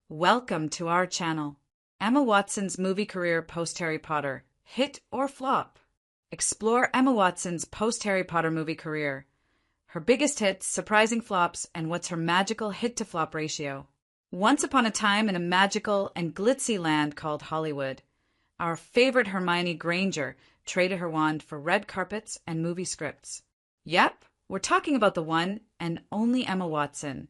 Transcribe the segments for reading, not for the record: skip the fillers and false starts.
Welcome to our channel. Emma Watson's movie career post-Harry Potter. Hit or flop? Explore Emma Watson's post-Harry Potter movie career. Her biggest hits, surprising flops, and what's her magical hit-to-flop ratio. Once upon a time in a magical and glitzy land called Hollywood, our favorite Hermione Granger traded her wand for red carpets and movie scripts. Yep, we're talking about the one and only Emma Watson,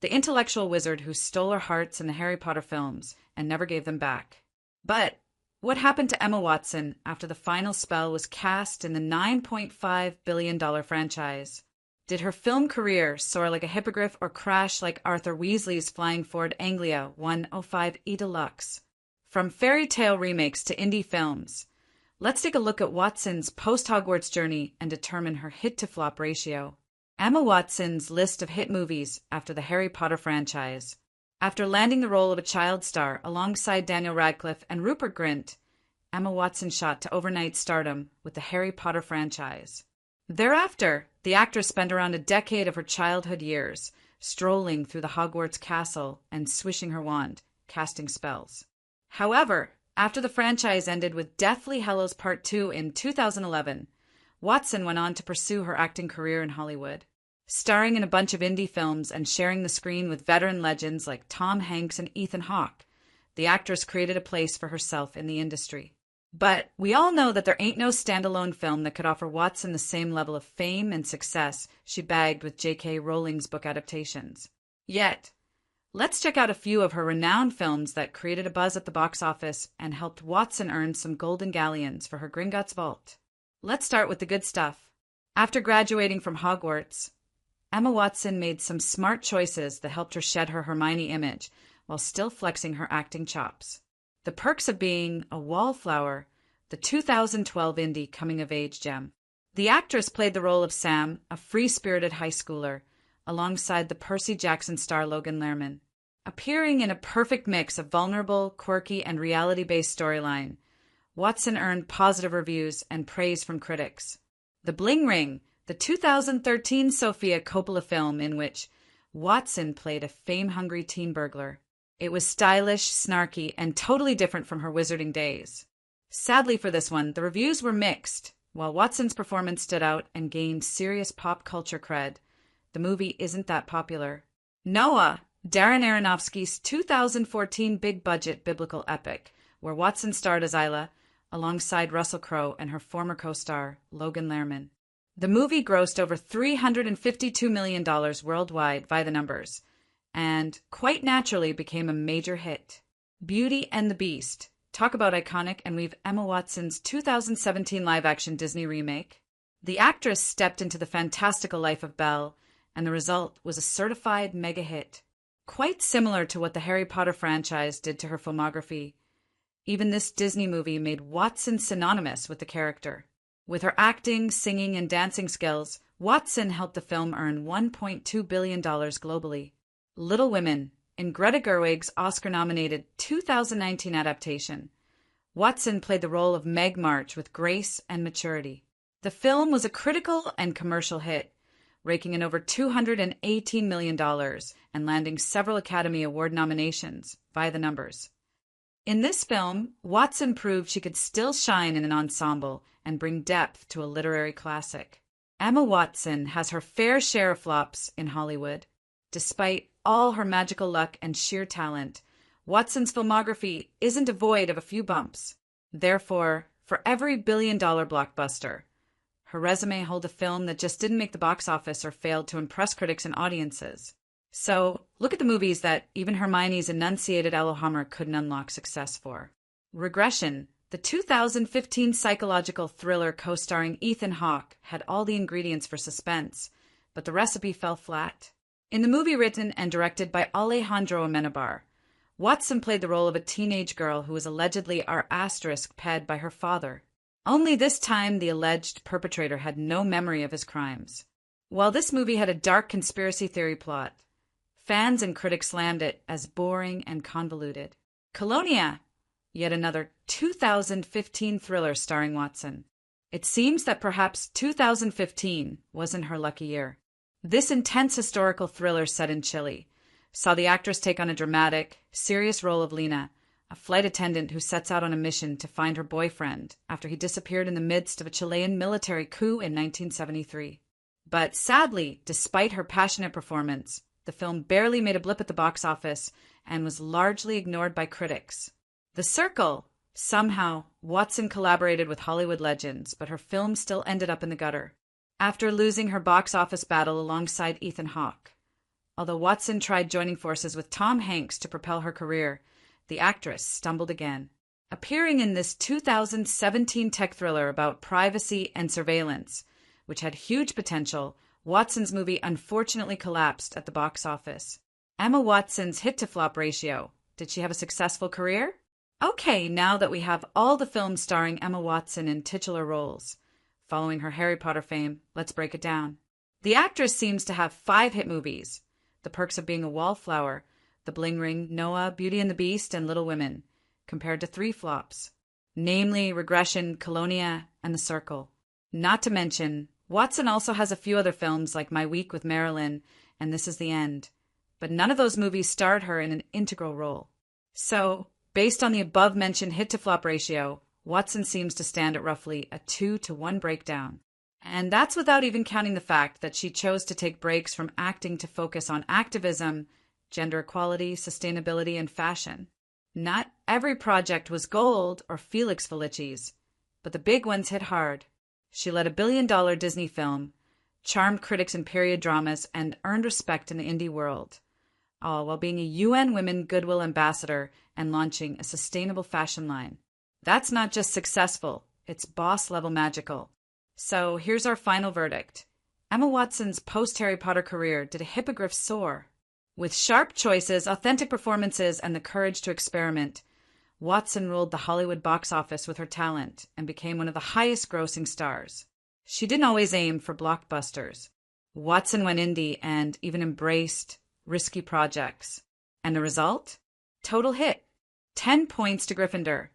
the intellectual wizard who stole our hearts in the Harry Potter films and never gave them back. But what happened to Emma Watson after the final spell was cast in the $9.5 billion franchise? Did her film career soar like a hippogriff or crash like Arthur Weasley's flying Ford Anglia 105 E Deluxe? From fairy tale remakes to indie films, let's take a look at Watson's post-Hogwarts journey and determine her hit-to-flop ratio. Emma Watson's list of hit movies after the Harry Potter franchise. After landing the role of a child star alongside Daniel Radcliffe and Rupert Grint, Emma Watson shot to overnight stardom with the Harry Potter franchise. Thereafter, the actress spent around a decade of her childhood years strolling through the Hogwarts castle and swishing her wand, casting spells. However, after the franchise ended with Deathly Hallows Part 2 in 2011, Watson went on to pursue her acting career in Hollywood. Starring in a bunch of indie films and sharing the screen with veteran legends like Tom Hanks and Ethan Hawke, the actress created a place for herself in the industry. But we all know that there ain't no standalone film that could offer Watson the same level of fame and success she bagged with J.K. Rowling's book adaptations. Yet, let's check out a few of her renowned films that created a buzz at the box office and helped Watson earn some golden galleons for her Gringotts vault. Let's start with the good stuff. After graduating from Hogwarts, Emma Watson made some smart choices that helped her shed her Hermione image while still flexing her acting chops. The Perks of Being a Wallflower, the 2012 indie coming-of-age gem. The actress played the role of Sam, a free-spirited high schooler, alongside the Percy Jackson star Logan Lerman. Appearing in a perfect mix of vulnerable, quirky, and reality-based storyline, Watson earned positive reviews and praise from critics. The Bling Ring, the 2013 Sofia Coppola film in which Watson played a fame-hungry teen burglar. It was stylish, snarky, and totally different from her wizarding days. Sadly for this one, the reviews were mixed. While Watson's performance stood out and gained serious pop culture cred, the movie isn't that popular. Noah, Darren Aronofsky's 2014 big-budget biblical epic, where Watson starred as Isla, alongside Russell Crowe and her former co-star, Logan Lerman. The movie grossed over $352 million worldwide by the numbers, and quite naturally became a major hit. Beauty and the Beast. Talk about iconic, and we've Emma Watson's 2017 live-action Disney remake. The actress stepped into the fantastical life of Belle, and the result was a certified mega hit. Quite similar to what the Harry Potter franchise did to her filmography. Even this Disney movie made Watson synonymous with the character. With her acting, singing, and dancing skills, Watson helped the film earn $1.2 billion globally. Little Women, in Greta Gerwig's Oscar-nominated 2019 adaptation, Watson played the role of Meg March with grace and maturity. The film was a critical and commercial hit, raking in over $218 million and landing several Academy Award nominations by the numbers. In this film, Watson proved she could still shine in an ensemble and bring depth to a literary classic. Emma Watson has her fair share of flops in Hollywood. Despite all her magical luck and sheer talent, Watson's filmography isn't devoid of a few bumps. Therefore, for every billion-dollar blockbuster, her resume holds a film that just didn't make the box office or failed to impress critics and audiences. So, look at the movies that even Hermione's enunciated Yellowhammer couldn't unlock success for. Regression, the 2015 psychological thriller co-starring Ethan Hawke, had all the ingredients for suspense, but the recipe fell flat. In the movie written and directed by Alejandro Amenabar, Watson played the role of a teenage girl who was allegedly R***ed by her father. Only this time the alleged perpetrator had no memory of his crimes. While this movie had a dark conspiracy theory plot, fans and critics slammed it as boring and convoluted. Colonia, yet another 2015 thriller starring Watson. It seems that perhaps 2015 wasn't her lucky year. This intense historical thriller set in Chile saw the actress take on a dramatic, serious role of Lena, a flight attendant who sets out on a mission to find her boyfriend after he disappeared in the midst of a Chilean military coup in 1973. But sadly, despite her passionate performance, the film barely made a blip at the box office and was largely ignored by critics. The Circle. Somehow, Watson collaborated with Hollywood legends, but her film still ended up in the gutter, after losing her box office battle alongside Ethan Hawke. Although Watson tried joining forces with Tom Hanks to propel her career, the actress stumbled again. Appearing in this 2017 tech thriller about privacy and surveillance, which had huge potential, Watson's movie unfortunately collapsed at the box office. Emma Watson's hit-to-flop ratio. Did she have a successful career? Okay, now that we have all the films starring Emma Watson in titular roles, following her Harry Potter fame, let's break it down. The actress seems to have 5 hit movies: The Perks of Being a Wallflower, The Bling Ring, Noah, Beauty and the Beast, and Little Women, compared to 3 flops, namely Regression, Colonia, and The Circle. Not to mention, Watson also has a few other films like My Week with Marilyn and This Is the End, but none of those movies starred her in an integral role. So, based on the above-mentioned hit-to-flop ratio, Watson seems to stand at roughly a 2-to-1 breakdown. And that's without even counting the fact that she chose to take breaks from acting to focus on activism, gender equality, sustainability, and fashion. Not every project was gold or Felix Felicis, but the big ones hit hard. She led a billion-dollar Disney film, charmed critics in period dramas, and earned respect in the indie world, all while being a UN Women Goodwill Ambassador and launching a sustainable fashion line. That's not just successful, it's boss-level magical. So here's our final verdict. Emma Watson's post-Harry Potter career did a hippogriff soar. With sharp choices, authentic performances, and the courage to experiment, Watson ruled the Hollywood box office with her talent and became one of the highest-grossing stars. She didn't always aim for blockbusters. Watson went indie and even embraced risky projects. And the result? Total hit. 10 points to Gryffindor,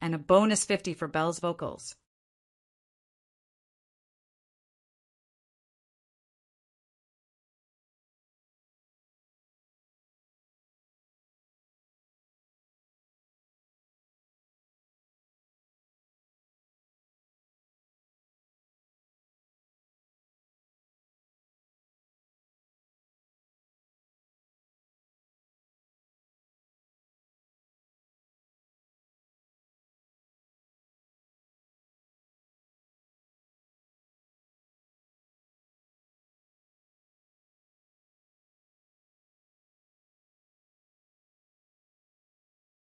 and a bonus 50 for Belle's vocals.